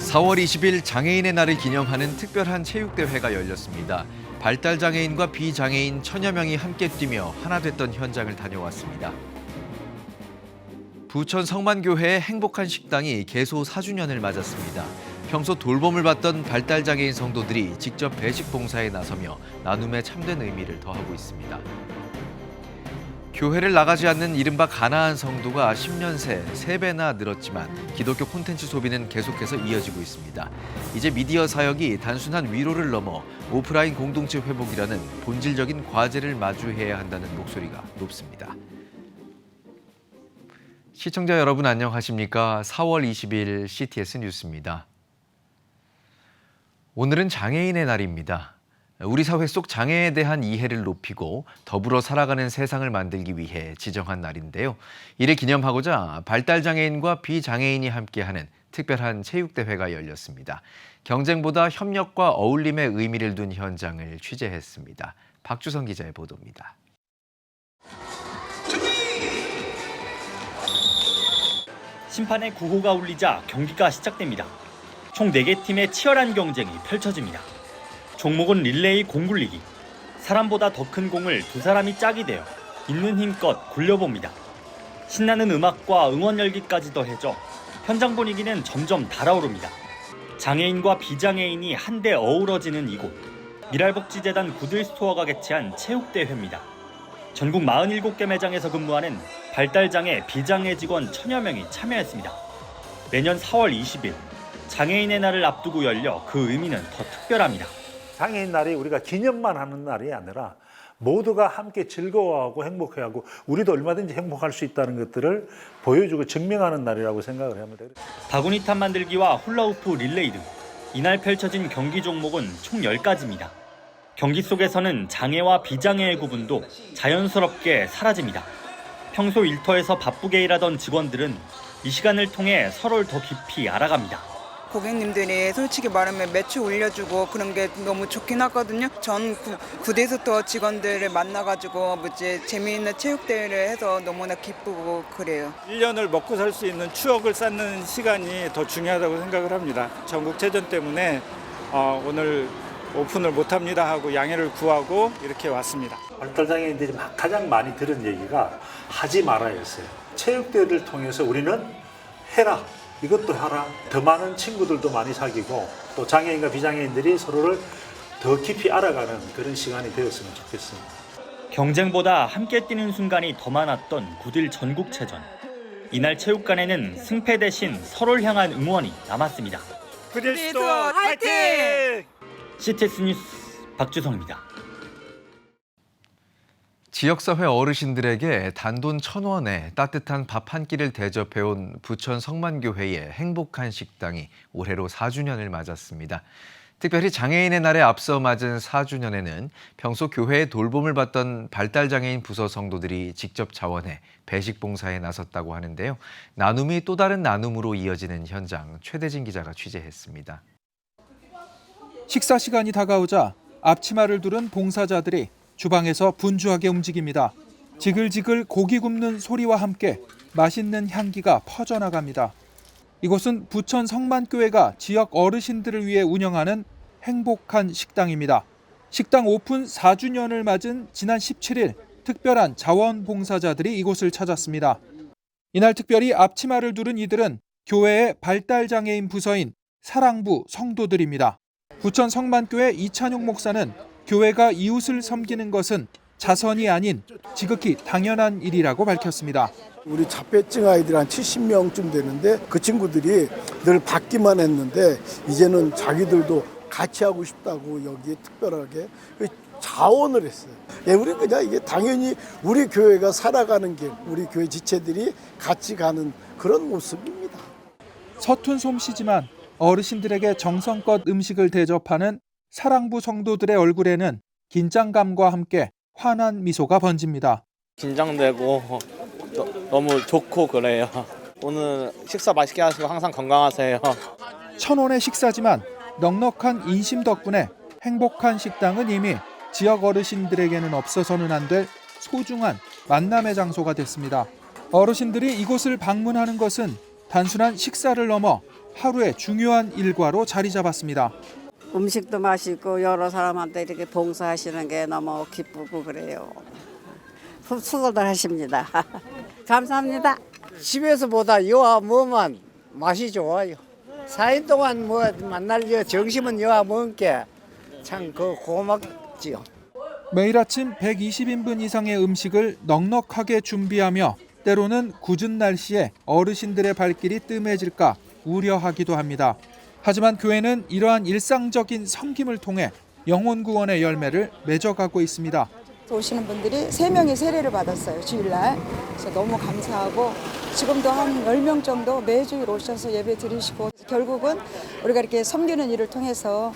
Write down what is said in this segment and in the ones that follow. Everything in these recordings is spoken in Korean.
4월 20일 장애인의 날을 기념하는 특별한 체육대회가 열렸습니다. 발달장애인과 비장애인 천여 명이 함께 뛰며 하나 됐던 현장을 다녀왔습니다. 부천 성만교회의 행복한 식당이 개소 4주년을 맞았습니다. 평소 돌봄을 받던 발달장애인 성도들이 직접 배식 봉사에 나서며 나눔에 참된 의미를 더하고 있습니다. 교회를 나가지 않는 이른바 가나안 성도가 10년 새 3배나 늘었지만 기독교 콘텐츠 소비는 계속해서 이어지고 있습니다. 이제 미디어 사역이 단순한 위로를 넘어 오프라인 공동체 회복이라는 본질적인 과제를 마주해야 한다는 목소리가 높습니다. 시청자 여러분 안녕하십니까? 4월 20일 CTS 뉴스입니다. 오늘은 장애인의 날입니다. 우리 사회 속 장애에 대한 이해를 높이고 더불어 살아가는 세상을 만들기 위해 지정한 날인데요. 이를 기념하고자 발달장애인과 비장애인이 함께하는 특별한 체육대회가 열렸습니다. 경쟁보다 협력과 어울림의 의미를 둔 현장을 취재했습니다. 박주성 기자의 보도입니다. 심판의 구호가 울리자 경기가 시작됩니다. 총 4개 팀의 치열한 경쟁이 펼쳐집니다. 종목은 릴레이 공 굴리기. 사람보다 더 큰 공을 두 사람이 짝이 되어 있는 힘껏 굴려봅니다. 신나는 음악과 응원 열기까지 더해져 현장 분위기는 점점 달아오릅니다. 장애인과 비장애인이 한데 어우러지는 이곳. 미랄복지재단 구들스토어가 개최한 체육대회입니다. 전국 47개 매장에서 근무하는 발달장애, 비장애 직원 천여 명이 참여했습니다. 매년 4월 20일 장애인의 날을 앞두고 열려 그 의미는 더 특별합니다. 장애인 날이 우리가 기념만 하는 날이 아니라 모두가 함께 즐거워하고 행복해하고 우리도 얼마든지 행복할 수 있다는 것들을 보여주고 증명하는 날이라고 생각을 합니다. 바구니탑 만들기와 훌라후프 릴레이 등 이날 펼쳐진 경기 종목은 총 10가지입니다. 경기 속에서는 장애와 비장애의 구분도 자연스럽게 사라집니다. 평소 일터에서 바쁘게 일하던 직원들은 이 시간을 통해 서로를 더 깊이 알아갑니다. 고객님들이 솔직히 말하면 매출 올려주고 그런 게 너무 좋긴 하거든요. 전 구대스토어 직원들을 만나가지고 재미있는 체육대회를 해서 너무나 기쁘고 그래요. 1년을 먹고 살 수 있는 추억을 쌓는 시간이 더 중요하다고 생각을 합니다. 전국체전 때문에 오늘 오픈을 못합니다 하고 양해를 구하고 이렇게 왔습니다. 발달장애인들이 가장 많이 들은 얘기가 하지 말아였어요. 체육대회를 통해서 우리는 해라. 이것도 하라. 더 많은 친구들도 많이 사귀고 또 장애인과 비장애인들이 서로를 더 깊이 알아가는 그런 시간이 되었으면 좋겠습니다. 경쟁보다 함께 뛰는 순간이 더 많았던 구들 전국체전. 이날 체육관에는 승패 대신 서로를 향한 응원이 남았습니다. 구들스토어 화이팅! CTS 뉴스 박주성입니다. 지역사회 어르신들에게 단돈 1,000원에 따뜻한 밥 한 끼를 대접해온 부천 성만교회의 행복한 식당이 올해로 4주년을 맞았습니다. 특별히 장애인의 날에 앞서 맞은 4주년에는 평소 교회의 돌봄을 받던 발달장애인 부서 성도들이 직접 자원해 배식 봉사에 나섰다고 하는데요. 나눔이 또 다른 나눔으로 이어지는 현장 최대진 기자가 취재했습니다. 식사 시간이 다가오자 앞치마를 두른 봉사자들이 주방에서 분주하게 움직입니다. 지글지글 고기 굽는 소리와 함께 맛있는 향기가 퍼져나갑니다. 이곳은 부천 성만교회가 지역 어르신들을 위해 운영하는 행복한 식당입니다. 식당 오픈 4주년을 맞은 지난 17일 특별한 자원봉사자들이 이곳을 찾았습니다. 이날 특별히 앞치마를 두른 이들은 교회의 발달장애인 부서인 사랑부 성도들입니다. 부천 성만교회 이찬용 목사는 교회가 이웃을 섬기는 것은 자선이 아닌 지극히 당연한 일이라고 밝혔습니다. 우리 자폐증 아이들 한 70명쯤 되는데 그 친구들이 늘 받기만 했는데 이제는 자기들도 같이 하고 싶다고 여기에 특별하게 자원을 했어요. 우리 그냥 이게 당연히 우리 교회가 살아가는 길, 우리 교회 지체들이 같이 가는 그런 모습입니다. 서툰 솜씨지만 어르신들에게 정성껏 음식을 대접하는 사랑부 성도들의 얼굴에는 긴장감과 함께 환한 미소가 번집니다. 긴장되고 너무 좋고 그래요. 오늘 식사 맛있게 하시고 항상 건강하세요. 1,000원의 식사지만 넉넉한 인심 덕분에 행복한 식당은 이미 지역 어르신들에게는 없어서는 안 될 소중한 만남의 장소가 됐습니다. 어르신들이 이곳을 방문하는 것은 단순한 식사를 넘어 하루의 중요한 일과로 자리 잡았습니다. 음식도 맛있고 여러 사람한테 이렇게 봉사하시는 게 너무 기쁘고 그래요. 수고들 하십니다. 감사합니다. 집에서보다 여와 뭐만 맛이 좋아요. 4일 동안 뭐 만날 정심은 여와 먹은 게 참 고맙지요. 매일 아침 120인분 이상의 음식을 넉넉하게 준비하며 때로는 궂은 날씨에 어르신들의 발길이 뜸해질까 우려하기도 합니다. 하지만 교회는 이러한 일상적인 섬김을 통해 영혼 구원의 열매를 맺어가고 있습니다. 오시는 분들이 3명이 세례를 받았어요, 주일날. 그래서 너무 감사하고 지금도 한 10명 정도 매주일 오셔서 예배 드리시고 결국은 우리가 이렇게 섬기는 일을 통해서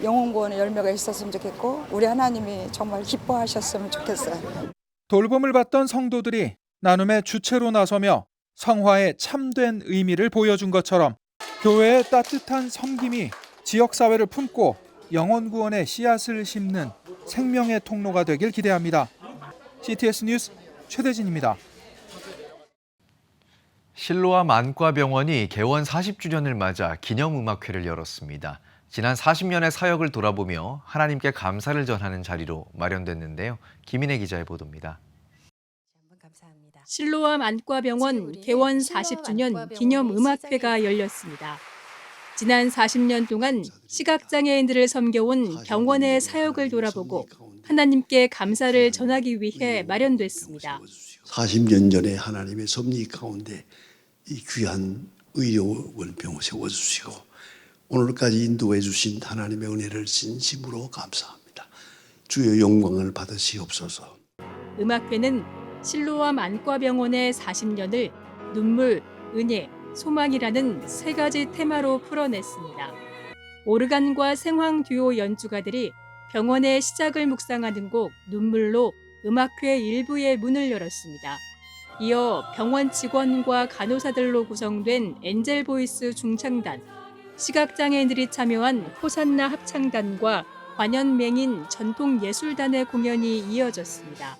영혼 구원의 열매가 있었으면 좋겠고 우리 하나님이 정말 기뻐하셨으면 좋겠어요. 돌봄을 받던 성도들이 나눔의 주체로 나서며 성화의 참된 의미를 보여준 것처럼 교회의 따뜻한 섬김이 지역사회를 품고 영혼 구원의 씨앗을 심는 생명의 통로가 되길 기대합니다. CTS 뉴스 최대진입니다. 실로암 안과병원이 개원 40주년을 맞아 기념음악회를 열었습니다. 지난 40년의 사역을 돌아보며 하나님께 감사를 전하는 자리로 마련됐는데요. 김인혜 기자의 보도입니다. 실로암 안과병원 개원 40주년 기념음악회가 열렸습니다. 지난 40년 동안 시각장애인들을 섬겨온 병원의 사역을 돌아보고 하나님께 감사를 전하기 위해 마련됐습니다. 40년 전에 하나님의 섭리 가운데 이 귀한 의료원 병원을 세워주시고 오늘까지 인도해 주신 하나님의 은혜를 진심으로 감사합니다. 주의 영광을 받으시옵소서. 음악회는 실로암 안과병원의 40년을 눈물, 은혜, 소망이라는 3가지 테마로 풀어냈습니다. 오르간과 생황 듀오 연주가들이 병원의 시작을 묵상하는 곡 눈물로 음악회 일부의 문을 열었습니다. 이어 병원 직원과 간호사들로 구성된 엔젤 보이스 중창단, 시각장애인들이 참여한 호산나 합창단과 관현맹인 전통예술단의 공연이 이어졌습니다.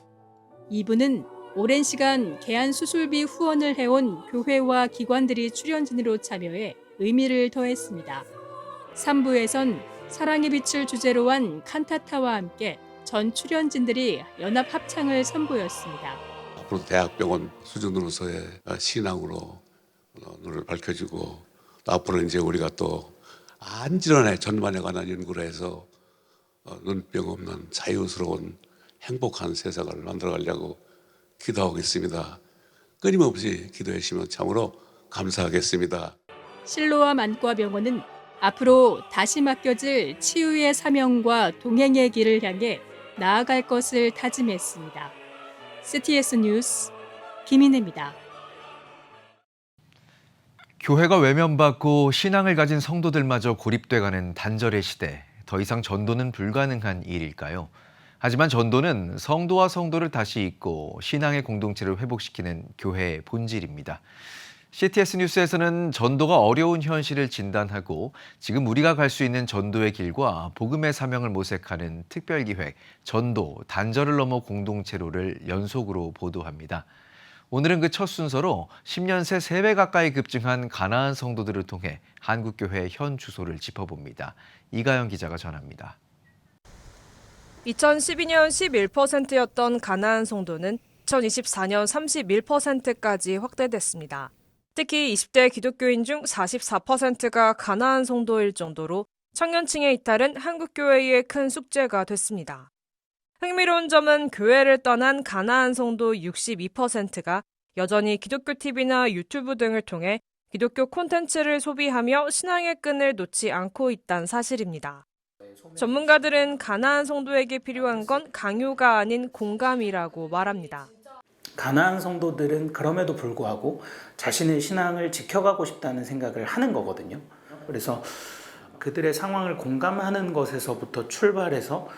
2부는 오랜 시간 개안 수술비 후원을 해온 교회와 기관들이 출연진으로 참여해 의미를 더했습니다. 3부에선 사랑의 빛을 주제로 한 칸타타와 함께 전 출연진들이 연합 합창을 선보였습니다. 앞으로 대학병원 수준으로서의 신앙으로 눈을 밝혀주고 또 앞으로 이제 우리가 또 안질환의 전반에 관한 연구를 해서 눈병 없는 자유스러운 행복한 세상을 만들어가려고 기도하고 있습니다. 끊임없이 기도해 주시면 참으로 감사하겠습니다. 실로암 안과병원은 앞으로 다시 맡겨질 치유의 사명과 동행의 길을 향해 나아갈 것을 다짐했습니다. CTS 뉴스 김인혜입니다. 교회가 외면받고 신앙을 가진 성도들마저 고립돼가는 단절의 시대, 더 이상 전도는 불가능한 일일까요? 하지만 전도는 성도와 성도를 다시 잇고 신앙의 공동체를 회복시키는 교회의 본질입니다. CTS 뉴스에서는 전도가 어려운 현실을 진단하고 지금 우리가 갈 수 있는 전도의 길과 복음의 사명을 모색하는 특별기획 전도 단절을 넘어 공동체로를 연속으로 보도합니다. 오늘은 그 첫 순서로 10년 새 3배 가까이 급증한 가나안 성도들을 통해 한국교회의 현 주소를 짚어봅니다. 이가연 기자가 전합니다. 2012년 11%였던 가나안 성도는 2024년 31%까지 확대됐습니다. 특히 20대 기독교인 중 44%가 가나안 성도일 정도로 청년층의 이탈은 한국교회의 큰 숙제가 됐습니다. 흥미로운 점은 교회를 떠난 가나안 성도 62%가 여전히 기독교 TV나 유튜브 등을 통해 기독교 콘텐츠를 소비하며 신앙의 끈을 놓지 않고 있다는 사실입니다. 전문가들은 가나안 성도에게 필요한 건 강요가 아닌 공감이라고 말합니다. 가나안 성도들은 그럼에도 불구하고 자신의 신앙을 지켜가고 싶다는 생각을 하는 거거든요. 그래서 그들의 상황을 공감하는 것에서부터 출발해서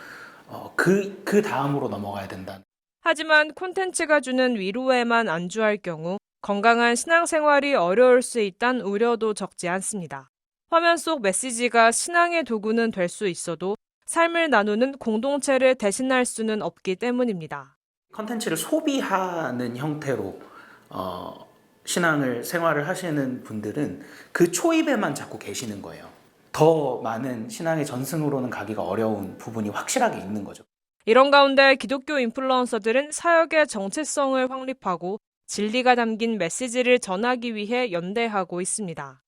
그 다음으로 넘어가야 된다. 하지만 콘텐츠가 주는 위로에만 안주할 경우 건강한 신앙생활이 어려울 수 있다는 우려도 적지 않습니다. 화면 속 메시지가 신앙의 도구는 될 수 있어도 삶을 나누는 공동체를 대신할 수는 없기 때문입니다. 콘텐츠를 소비하는 형태로 신앙을 생활을 하시는 분들은 그 초입에만 자꾸 계시는 거예요. 더 많은 신앙의 전승으로는 가기가 어려운 부분이 확실하게 있는 거죠. 이런 가운데 기독교 인플루언서들은 사역의 정체성을 확립하고 진리가 담긴 메시지를 전하기 위해 연대하고 있습니다.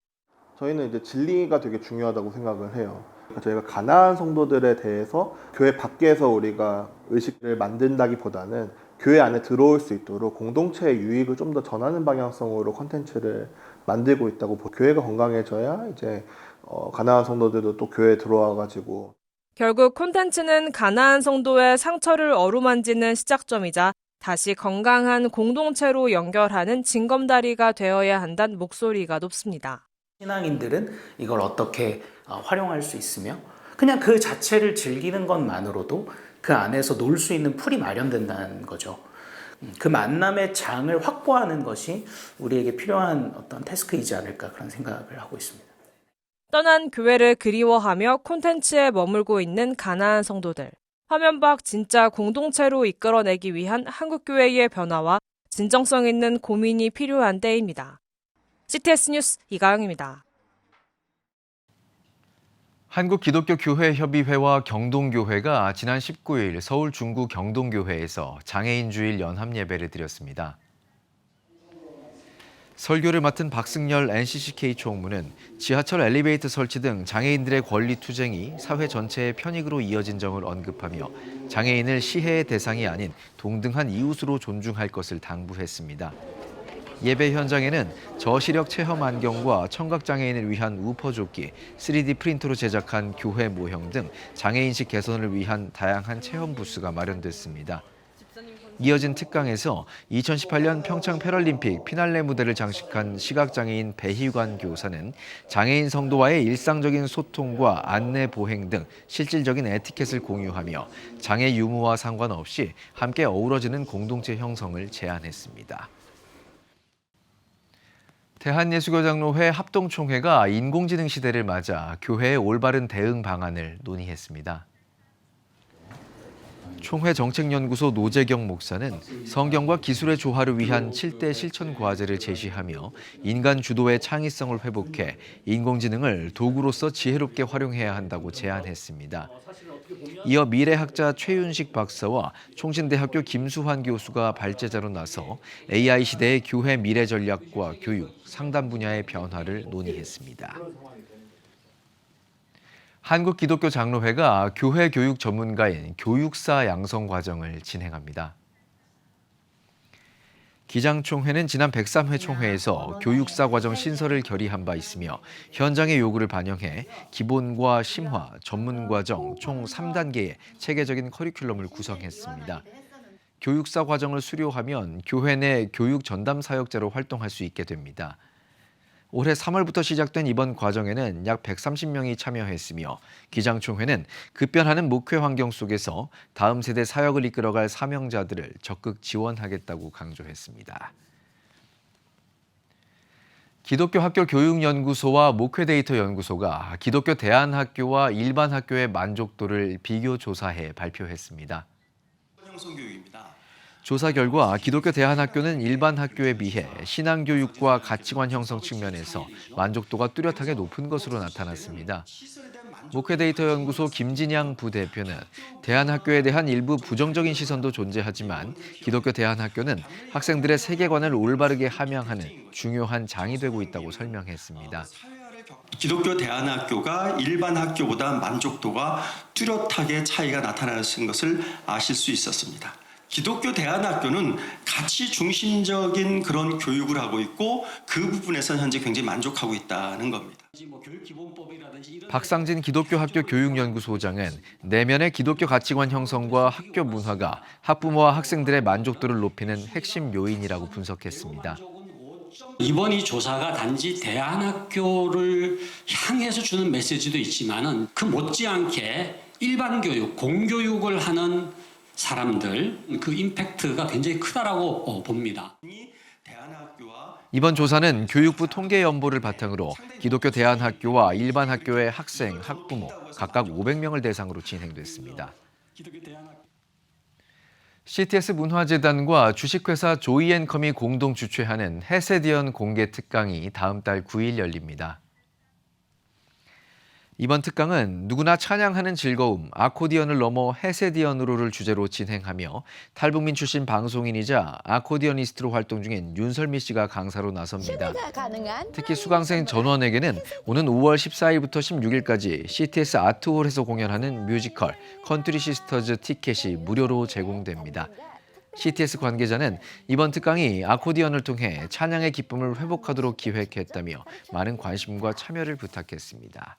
저희는 이제 진리가 되게 중요하다고 생각을 해요. 저희가 가난한 성도들에 대해서 교회 밖에서 우리가 의식을 만든다기보다는 교회 안에 들어올 수 있도록 공동체의 유익을 좀 더 전하는 방향성으로 콘텐츠를 만들고 있다고. 교회가 건강해져야 이제 가난한 성도들도 또 교회에 들어와가지고. 결국 콘텐츠는 가난한 성도의 상처를 어루만지는 시작점이자 다시 건강한 공동체로 연결하는 징검다리가 되어야 한다는 목소리가 높습니다. 신앙인들은 이걸 어떻게 활용할 수 있으며 그냥 그 자체를 즐기는 것만으로도 그 안에서 놀 수 있는 풀이 마련된다는 거죠. 그 만남의 장을 확보하는 것이 우리에게 필요한 어떤 태스크이지 않을까 그런 생각을 하고 있습니다. 떠난 교회를 그리워하며 콘텐츠에 머물고 있는 가난한 성도들. 화면 밖 진짜 공동체로 이끌어내기 위한 한국교회의 변화와 진정성 있는 고민이 필요한 때입니다. CTS 뉴스 이가영입니다. 한국기독교교회협의회와 경동교회가 지난 19일 서울 중구 경동교회에서 장애인주일 연합예배를 드렸습니다. 설교를 맡은 박승열 NCCK 총무는 지하철 엘리베이터 설치 등 장애인들의 권리 투쟁이 사회 전체의 편익으로 이어진 점을 언급하며 장애인을 시해의 대상이 아닌 동등한 이웃으로 존중할 것을 당부했습니다. 예배 현장에는 저시력 체험 안경과 청각장애인을 위한 우퍼조끼, 3D 프린터로 제작한 교회 모형 등 장애인식 개선을 위한 다양한 체험 부스가 마련됐습니다. 이어진 특강에서 2018년 평창 패럴림픽 피날레 무대를 장식한 시각장애인 배희관 교사는 장애인 성도와의 일상적인 소통과 안내 보행 등 실질적인 에티켓을 공유하며 장애 유무와 상관없이 함께 어우러지는 공동체 형성을 제안했습니다. 대한예수교장로회 합동총회가 인공지능 시대를 맞아 교회의 올바른 대응 방안을 논의했습니다. 총회 정책연구소 노재경 목사는 성경과 기술의 조화를 위한 7대 실천 과제를 제시하며 인간 주도의 창의성을 회복해 인공지능을 도구로서 지혜롭게 활용해야 한다고 제안했습니다. 이어 미래학자 최윤식 박사와 총신대학교 김수환 교수가 발제자로 나서 AI 시대의 교회 미래 전략과 교육, 상담 분야의 변화를 논의했습니다. 한국기독교장로회가 교회 교육 전문가인 교육사 양성 과정을 진행합니다. 기장총회는 지난 103회 총회에서 교육사 과정 신설을 결의한 바 있으며 현장의 요구를 반영해 기본과 심화, 전문 과정 총 3단계의 체계적인 커리큘럼을 구성했습니다. 교육사 과정을 수료하면 교회 내 교육 전담 사역자로 활동할 수 있게 됩니다. 올해 3월부터 시작된 이번 과정에는 약 130명이 참여했으며 기장총회는 급변하는 목회 환경 속에서 다음 세대 사역을 이끌어갈 사명자들을 적극 지원하겠다고 강조했습니다. 기독교 학교 교육연구소와 목회데이터 연구소가 기독교 대안학교와 일반 학교의 만족도를 비교 조사해 발표했습니다. 조사 결과 기독교 대안학교는 일반 학교에 비해 신앙교육과 가치관 형성 측면에서 만족도가 뚜렷하게 높은 것으로 나타났습니다. 목회데이터 연구소 김진양 부대표는 대안학교에 대한 일부 부정적인 시선도 존재하지만 기독교 대안학교는 학생들의 세계관을 올바르게 함양하는 중요한 장이 되고 있다고 설명했습니다. 기독교 대안학교가 일반 학교보다 만족도가 뚜렷하게 차이가 나타나는 것을 아실 수 있었습니다. 기독교 대안학교는 가치 중심적인 그런 교육을 하고 있고 그 부분에서는 현재 굉장히 만족하고 있다는 겁니다. 박상진 기독교 학교 교육연구소장은 내면의 기독교 가치관 형성과 학교 문화가 학부모와 학생들의 만족도를 높이는 핵심 요인이라고 분석했습니다. 이번 이 조사가 단지 대안학교를 향해서 주는 메시지도 있지만은 그 못지않게 일반 교육, 공교육을 하는 사람들 그 임팩트가 굉장히 크다라고 봅니다. 이번 조사는 교육부 통계 연보를 바탕으로 기독교 대안학교와 일반 학교의 학생, 학부모 각각 500명을 대상으로 진행됐습니다. CTS 문화재단과 주식회사 조이앤컴이 공동 주최하는 해세디언 공개 특강이 다음 달 9일 열립니다. 이번 특강은 누구나 찬양하는 즐거움, 아코디언을 넘어 해세디언으로를 주제로 진행하며 탈북민 출신 방송인이자 아코디언니스트로 활동 중인 윤설미 씨가 강사로 나섭니다. 특히 수강생 전원에게는 오는 5월 14일부터 16일까지 CTS 아트홀에서 공연하는 뮤지컬 컨트리 시스터즈 티켓이 무료로 제공됩니다. CTS 관계자는 이번 특강이 아코디언을 통해 찬양의 기쁨을 회복하도록 기획했다며 많은 관심과 참여를 부탁했습니다.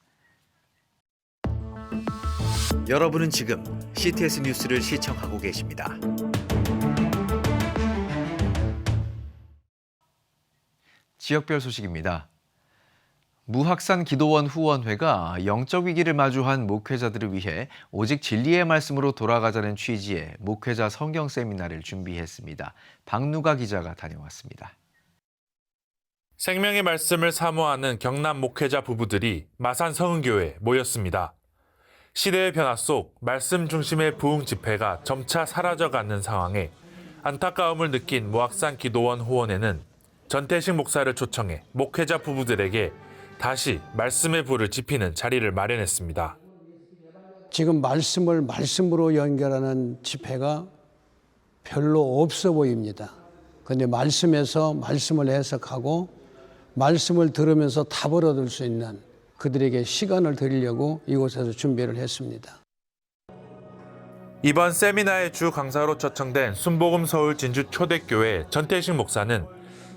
여러분은 지금 CTS 뉴스를 시청하고 계십니다. 지역별 소식입니다. 무학산 기도원 후원회가 영적 위기를 마주한 목회자들을 위해 오직 진리의 말씀으로 돌아가자는 취지의 목회자 성경 세미나를 준비했습니다. 박누가 기자가 다녀왔습니다. 생명의 말씀을 사모하는 경남 목회자 부부들이 마산 성은교회에 모였습니다. 시대의 변화 속 말씀 중심의 부흥 집회가 점차 사라져가는 상황에 안타까움을 느낀 무학산 기도원 후원회는 전태식 목사를 초청해 목회자 부부들에게 다시 말씀의 불을 지피는 자리를 마련했습니다. 지금 말씀을 말씀으로 연결하는 집회가 별로 없어 보입니다. 그런데 말씀에서 말씀을 해석하고 말씀을 들으면서 답을 얻을 수 있는 그들에게 시간을 드리려고 이곳에서 준비를 했습니다. 이번 세미나의 주 강사로 초청된 순복음 서울 진주 초대교회 전태식 목사는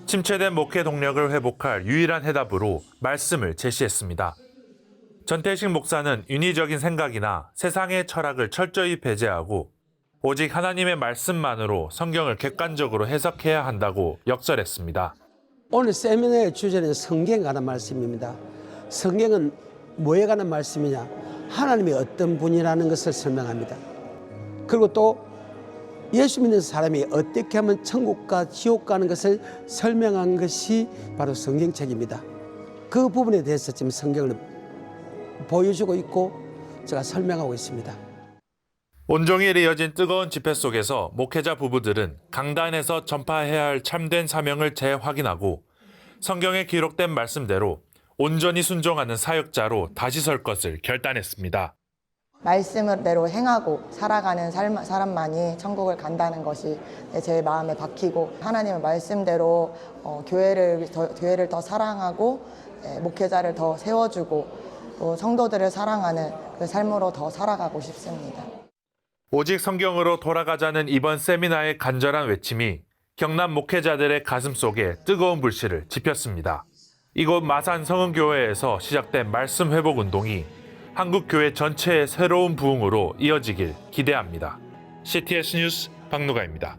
침체된 목회 동력을 회복할 유일한 해답으로 말씀을 제시했습니다. 전태식 목사는 인위적인 생각이나 세상의 철학을 철저히 배제하고 오직 하나님의 말씀만으로 성경을 객관적으로 해석해야 한다고 역설했습니다. 오늘 세미나의 주제는 성경에 관한 말씀입니다. 성경은 뭐에 관한 말씀이냐? 하나님이 어떤 분이라는 것을 설명합니다. 그리고 또 예수 믿는 사람이 어떻게 하면 천국과 지옥 가는 것을 설명한 것이 바로 성경책입니다. 그 부분에 대해서 지금 성경을 보여주고 있고 제가 설명하고 있습니다. 온종일 이어진 뜨거운 집회 속에서 목회자 부부들은 강단에서 전파해야 할 참된 사명을 재확인하고 성경에 기록된 말씀대로 온전히 순종하는 사역자로 다시 설 것을 결단했습니다. 말씀대로 행하고 살아가는 사람만이 천국을 간다는 것이 제 마음에 박히고 하나님의 말씀대로 교회를 더 사랑하고 목회자를 더 세워주고 또 성도들을 사랑하는 그 삶으로 더 살아가고 싶습니다. 오직 성경으로 돌아가자는 이번 세미나의 간절한 외침이 경남 목회자들의 가슴 속에 뜨거운 불씨를 지폈습니다. 이곳 마산 성은교회에서 시작된 말씀 회복 운동이 한국교회 전체의 새로운 부흥으로 이어지길 기대합니다. CTS 뉴스 박누가입니다.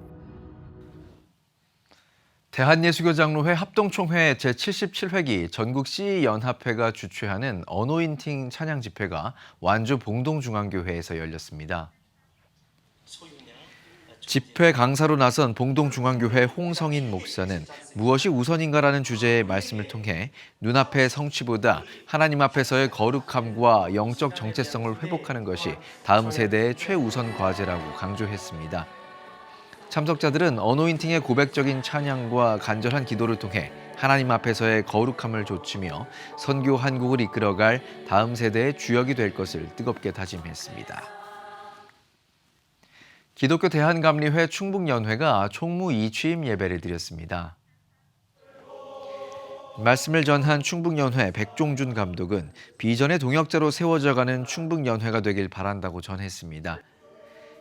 대한예수교장로회 합동총회 제77회기 전국 CE연합회가 주최하는 어노인팅 찬양 집회가 완주 봉동중앙교회에서 열렸습니다. 집회 강사로 나선 봉동중앙교회 홍성인 목사는 무엇이 우선인가라는 주제의 말씀을 통해 눈앞의 성취보다 하나님 앞에서의 거룩함과 영적 정체성을 회복하는 것이 다음 세대의 최우선 과제라고 강조했습니다. 참석자들은 어노인팅의 고백적인 찬양과 간절한 기도를 통해 하나님 앞에서의 거룩함을 좇으며 선교 한국을 이끌어갈 다음 세대의 주역이 될 것을 뜨겁게 다짐했습니다. 기독교 대한감리회 충북연회가 총무 2취임 예배를 드렸습니다. 말씀을 전한 충북연회 백종준 감독은 비전의 동역자로 세워져가는 충북연회가 되길 바란다고 전했습니다.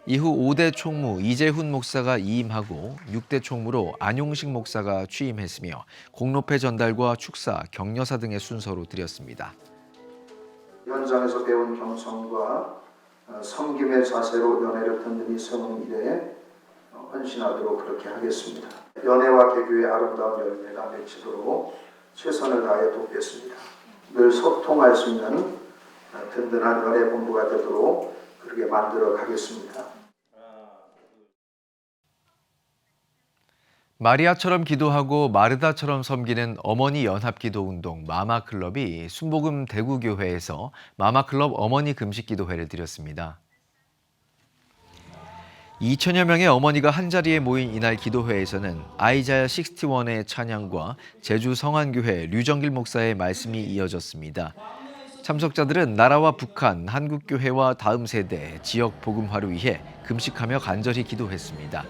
이후 5대 총무 이재훈 목사가 이임하고 6대 총무로 안용식 목사가 취임했으며 공로패 전달과 축사, 격려사 등의 순서로 드렸습니다. 현장에서 배운 겸손과 섬김의 자세로 연회를 든든히 세우는 일에 헌신하도록 그렇게 하겠습니다. 연회와 개교의 아름다운 열매가 맺히도록 최선을 다해 돕겠습니다. 늘 소통할 수 있는 든든한 연회 본부가 되도록 그렇게 만들어 가겠습니다. 마리아처럼 기도하고 마르다처럼 섬기는 어머니 연합기도운동 마마클럽이 순복음 대구교회에서 마마클럽 어머니 금식기도회를 드렸습니다. 2천여 명의 어머니가 한자리에 모인 이날 기도회에서는 아이자야 61의 찬양과 제주 성안교회 류정길 목사의 말씀이 이어졌습니다. 참석자들은 나라와 북한, 한국교회와 다음 세대, 지역 복음화를 위해 금식하며 간절히 기도했습니다.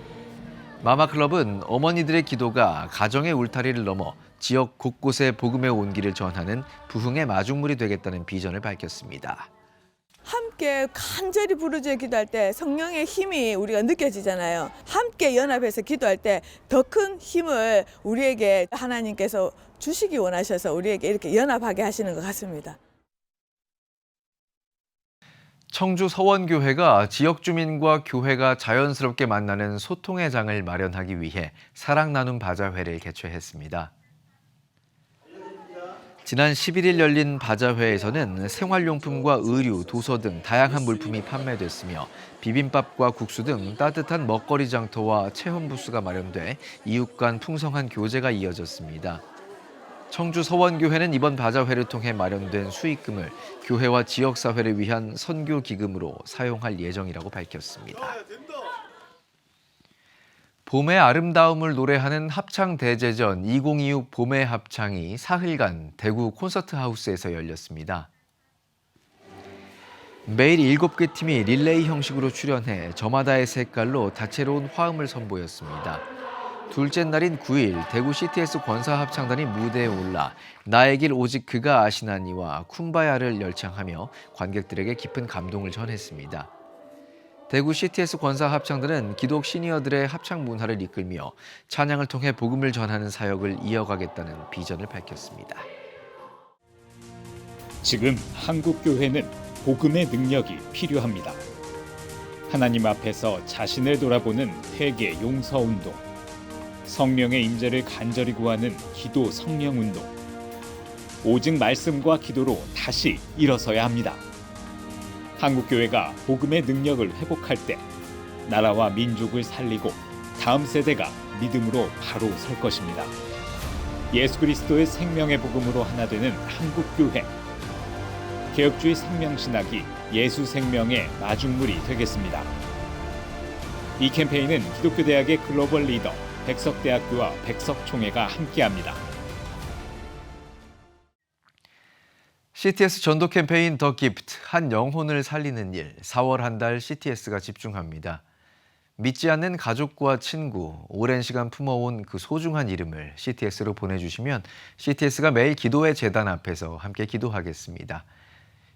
마마클럽은 어머니들의 기도가 가정의 울타리를 넘어 지역 곳곳에 복음의 온기를 전하는 부흥의 마중물이 되겠다는 비전을 밝혔습니다. 함께 간절히 부르짖어 기도할 때 성령의 힘이 우리가 느껴지잖아요. 함께 연합해서 기도할 때 더 큰 힘을 우리에게 하나님께서 주시기 원하셔서 우리에게 이렇게 연합하게 하시는 것 같습니다. 청주 서원교회가 지역 주민과 교회가 자연스럽게 만나는 소통의 장을 마련하기 위해 사랑 나눔 바자회를 개최했습니다. 지난 11일 열린 바자회에서는 생활용품과 의류, 도서 등 다양한 물품이 판매됐으며 비빔밥과 국수 등 따뜻한 먹거리 장터와 체험 부스가 마련돼 이웃 간 풍성한 교제가 이어졌습니다. 청주 서원교회는 이번 바자회를 통해 마련된 수익금을 교회와 지역사회를 위한 선교 기금으로 사용할 예정이라고 밝혔습니다. 봄의 아름다움을 노래하는 합창대제전 2026 봄의 합창이 사흘간 대구 콘서트하우스에서 열렸습니다. 매일 7개 팀이 릴레이 형식으로 출연해 저마다의 색깔로 다채로운 화음을 선보였습니다. 둘째 날인 9일 대구 CTS 권사합창단이 무대에 올라 나의 길 오직 그가 아시나니와 쿰바야를 열창하며 관객들에게 깊은 감동을 전했습니다. 대구 CTS 권사합창단은 기독 시니어들의 합창 문화를 이끌며 찬양을 통해 복음을 전하는 사역을 이어가겠다는 비전을 밝혔습니다. 지금 한국교회는 복음의 능력이 필요합니다. 하나님 앞에서 자신을 돌아보는 회개 용서운동, 성령의 임재를 간절히 구하는 기도 성령운동, 오직 말씀과 기도로 다시 일어서야 합니다. 한국교회가 복음의 능력을 회복할 때 나라와 민족을 살리고 다음 세대가 믿음으로 바로 설 것입니다. 예수 그리스도의 생명의 복음으로 하나 되는 한국교회. 개혁주의 생명신학이 예수 생명의 마중물이 되겠습니다. 이 캠페인은 기독교대학의 글로벌 리더 백석대학교와 백석총회가 함께합니다. CTS 전도 캠페인 더 기프트, 한 영혼을 살리는 일, 4월 한 달 CTS가 집중합니다. 믿지 않는 가족과 친구, 오랜 시간 품어온 그 소중한 이름을 CTS로 보내주시면 CTS가 매일 기도의 제단 앞에서 함께 기도하겠습니다.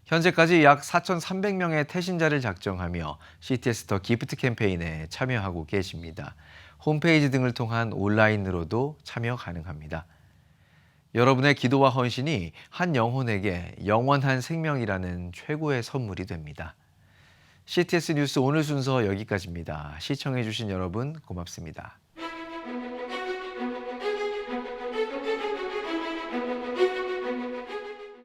현재까지 약 4,300명의 태신자를 작정하며 CTS 더 기프트 캠페인에 참여하고 계십니다. 홈페이지 등을 통한 온라인으로도 참여 가능합니다. 여러분의 기도와 헌신이 한 영혼에게 영원한 생명이라는 최고의 선물이 됩니다. CTS 뉴스 오늘 순서 여기까지입니다. 시청해주신 여러분 고맙습니다.